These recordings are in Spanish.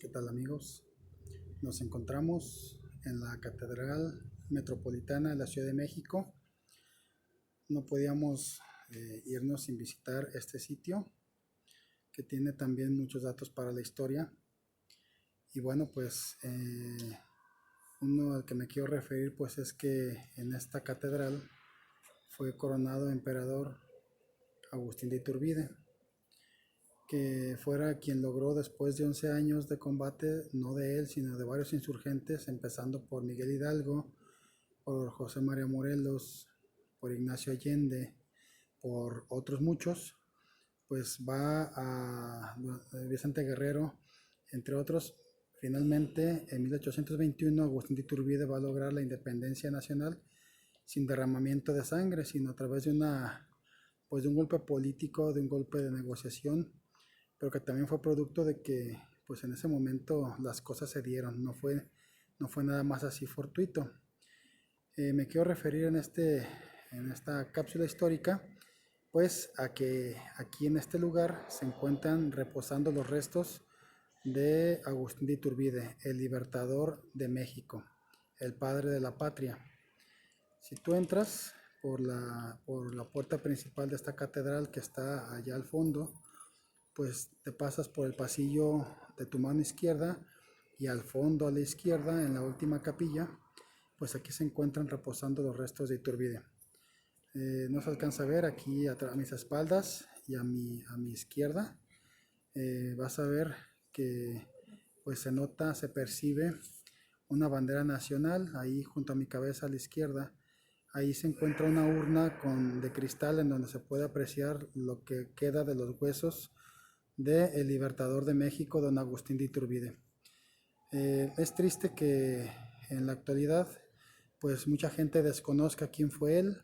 ¿Qué tal, amigos? Nos encontramos en la Catedral Metropolitana de la Ciudad de México. No podíamos irnos sin visitar este sitio, que tiene también muchos datos para la historia. Y bueno, pues uno al que me quiero referir pues es que en esta catedral fue coronado emperador Agustín de Iturbide, que fuera quien logró, después de 11 años de combate, no de él, sino de varios insurgentes, empezando por Miguel Hidalgo, por José María Morelos, por Ignacio Allende, por otros muchos, pues va a Vicente Guerrero, entre otros. Finalmente, en 1821, Agustín de Iturbide va a lograr la independencia nacional sin derramamiento de sangre, sino a través de pues de un golpe político, de un golpe de negociación, pero que también fue producto de que pues en ese momento las cosas se dieron, no fue nada más así fortuito. Me quiero referir en esta cápsula histórica pues a que aquí en este lugar se encuentran reposando los restos de Agustín de Iturbide, el libertador de México, el padre de la patria. Si tú entras por la puerta principal de esta catedral, que está allá al fondo, pues te pasas por el pasillo de tu mano izquierda, y al fondo a la izquierda, en la última capilla, pues aquí se encuentran reposando los restos de Iturbide. No se alcanza a ver aquí a mis espaldas y a mi izquierda. Vas a ver que pues se nota, se percibe una bandera nacional ahí junto a mi cabeza a la izquierda. Ahí se encuentra una urna de cristal en donde se puede apreciar lo que queda de los huesos del libertador de México, don Agustín de Iturbide. Es triste que en la actualidad pues mucha gente desconozca quién fue él,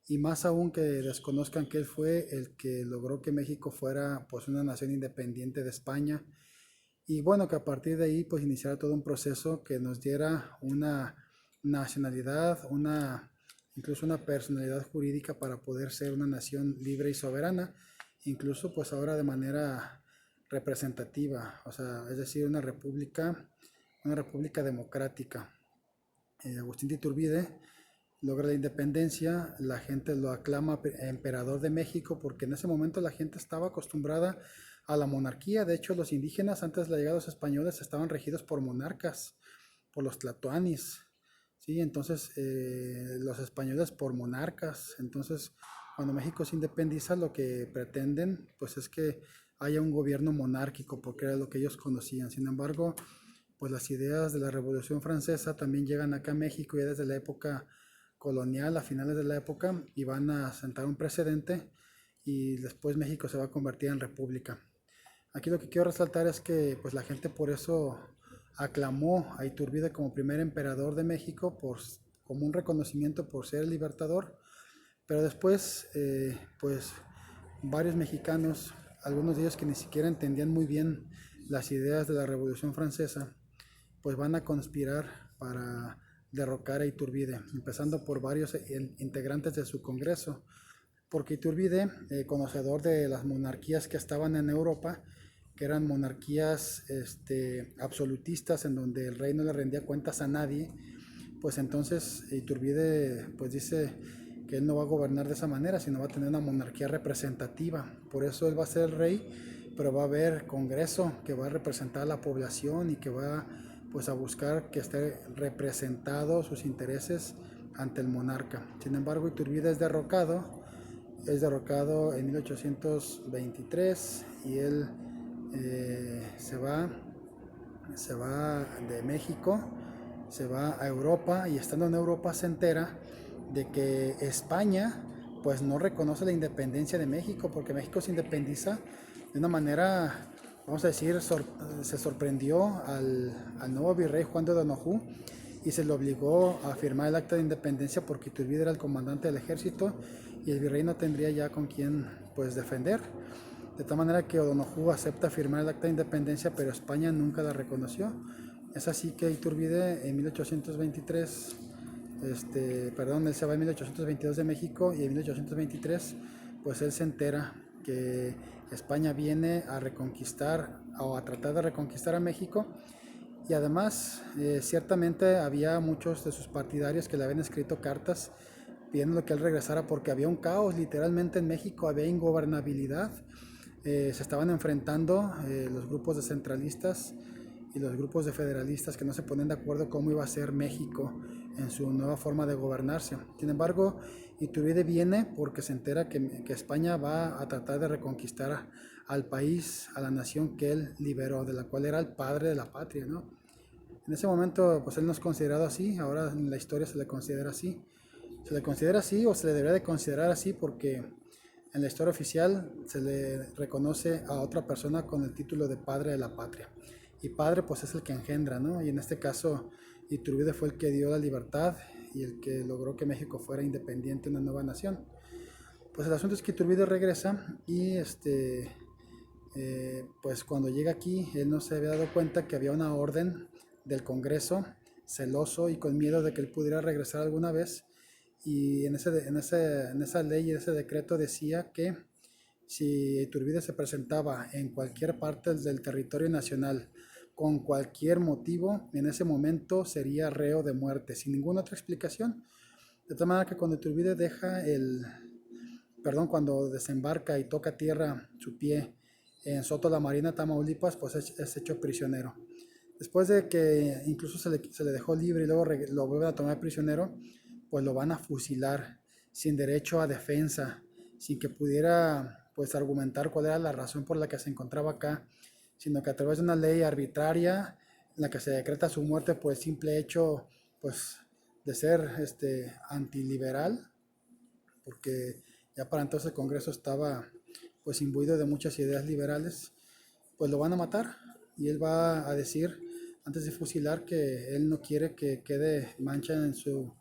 y más aún que desconozcan que él fue el que logró que México fuera pues una nación independiente de España, y bueno, que a partir de ahí pues iniciara todo un proceso que nos diera una nacionalidad, incluso una personalidad jurídica para poder ser una nación libre y soberana, incluso pues ahora de manera representativa, o sea, es decir, una república democrática. Agustín de Iturbide logra la independencia, la gente lo aclama emperador de México porque en ese momento la gente estaba acostumbrada a la monarquía. De hecho, los indígenas antes de la llegada de los españoles estaban regidos por monarcas, por los tlatoanis, ¿sí? Entonces, los españoles por monarcas. Entonces, cuando México se independiza, lo que pretenden pues es que haya un gobierno monárquico, porque era lo que ellos conocían. Sin embargo, pues las ideas de la Revolución Francesa también llegan acá a México ya desde la época colonial, a finales de la época, y van a sentar un precedente, y después México se va a convertir en república. Aquí lo que quiero resaltar es que pues la gente por eso aclamó a Iturbide como primer emperador de México, como un reconocimiento por ser el libertador, pero después pues varios mexicanos, algunos de ellos que ni siquiera entendían muy bien las ideas de la Revolución Francesa, pues van a conspirar para derrocar a Iturbide, empezando por varios integrantes de su Congreso, porque Iturbide, conocedor de las monarquías que estaban en Europa, que eran monarquías absolutistas, en donde el rey no le rendía cuentas a nadie, pues entonces Iturbide pues dice que él no va a gobernar de esa manera, sino va a tener una monarquía representativa. Por eso él va a ser el rey, pero va a haber Congreso que va a representar a la población y que va pues a buscar que esté representado sus intereses ante el monarca. Sin embargo, Iturbide es derrocado en 1823, y él se va de México, se va a Europa, y estando en Europa se entera de que España pues no reconoce la independencia de México, porque México se independiza de una manera, vamos a decir, se sorprendió al nuevo virrey Juan de Donojú, y se le obligó a firmar el acta de independencia porque Iturbide era el comandante del ejército y el virrey no tendría ya con quién pues defender. De tal manera que O'Donoghue acepta firmar el acta de independencia, pero España nunca la reconoció. Es así que Iturbide en 1823, él se va en 1822 de México, y en 1823 pues él se entera que España viene a reconquistar o a tratar de reconquistar a México. Y además, ciertamente había muchos de sus partidarios que le habían escrito cartas pidiendo que él regresara porque había un caos literalmente en México, había ingobernabilidad. Se estaban enfrentando los grupos de centralistas y los grupos de federalistas que no se ponían de acuerdo cómo iba a ser México en su nueva forma de gobernarse. Sin embargo, Iturbide viene porque se entera que España va a tratar de reconquistar al país, a la nación que él liberó, de la cual era el padre de la patria, ¿no? En ese momento, pues él no es considerado así, ahora en la historia se le considera así. Se le considera así o se le debería de considerar así porque en la historia oficial se le reconoce a otra persona con el título de padre de la patria. Y padre pues es el que engendra, ¿no? Y en este caso Iturbide fue el que dio la libertad y el que logró que México fuera independiente, una nueva nación. Pues el asunto es que Iturbide regresa y pues cuando llega aquí él no se había dado cuenta que había una orden del Congreso, celoso y con miedo de que él pudiera regresar alguna vez, y en esa ley y ese decreto decía que si Iturbide se presentaba en cualquier parte del territorio nacional con cualquier motivo, en ese momento sería reo de muerte, sin ninguna otra explicación. De tal manera que cuando Iturbide cuando desembarca y toca tierra su pie en Soto la Marina, Tamaulipas, pues es hecho prisionero. Después de que incluso se le dejó libre y luego lo vuelven a tomar prisionero, pues lo van a fusilar sin derecho a defensa, sin que pudiera pues argumentar cuál era la razón por la que se encontraba acá, sino que a través de una ley arbitraria en la que se decreta su muerte por el simple hecho pues de ser antiliberal, porque ya para entonces el Congreso estaba pues imbuido de muchas ideas liberales, pues lo van a matar y él va a decir antes de fusilar que él no quiere que quede mancha en su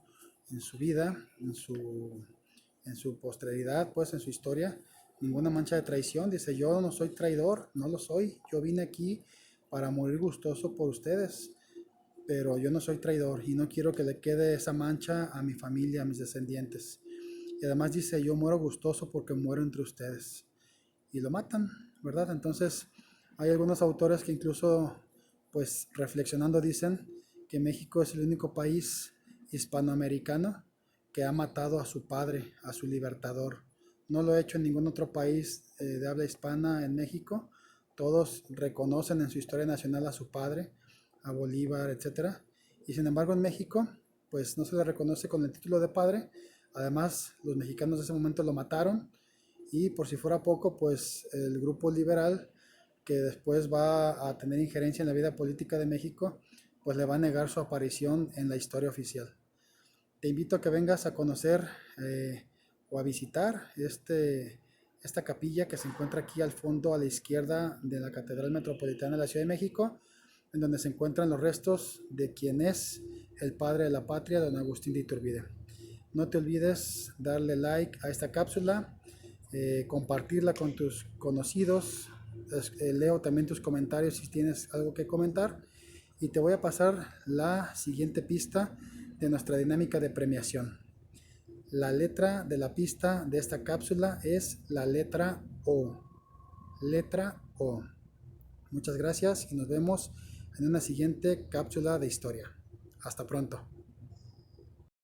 vida, en su posteridad, pues en su historia, ninguna mancha de traición. Dice, yo no soy traidor, no lo soy, yo vine aquí para morir gustoso por ustedes, pero yo no soy traidor y no quiero que le quede esa mancha a mi familia, a mis descendientes. Y además dice, yo muero gustoso porque muero entre ustedes. Y lo matan, ¿verdad? Entonces, hay algunos autores que incluso, pues reflexionando, dicen que México es el único país hispanoamericano que ha matado a su padre, a su libertador. No lo ha hecho en ningún otro país de habla hispana en México. Todos reconocen en su historia nacional a su padre, a Bolívar, etcétera. Y sin embargo en México, pues no se le reconoce con el título de padre. Además, los mexicanos de ese momento lo mataron y por si fuera poco, pues el grupo liberal que después va a tener injerencia en la vida política de México, pues le va a negar su aparición en la historia oficial. Te invito a que vengas a conocer o a visitar esta capilla que se encuentra aquí al fondo a la izquierda de la Catedral Metropolitana de la Ciudad de México, en donde se encuentran los restos de quien es el padre de la patria, don Agustín de Iturbide. No te olvides darle like a esta cápsula, compartirla con tus conocidos. Leo también tus comentarios si tienes algo que comentar. Y te voy a pasar la siguiente pista de nuestra dinámica de premiación. La letra de la pista de esta cápsula es la letra O. Letra O. Muchas gracias y nos vemos en una siguiente cápsula de historia. Hasta pronto.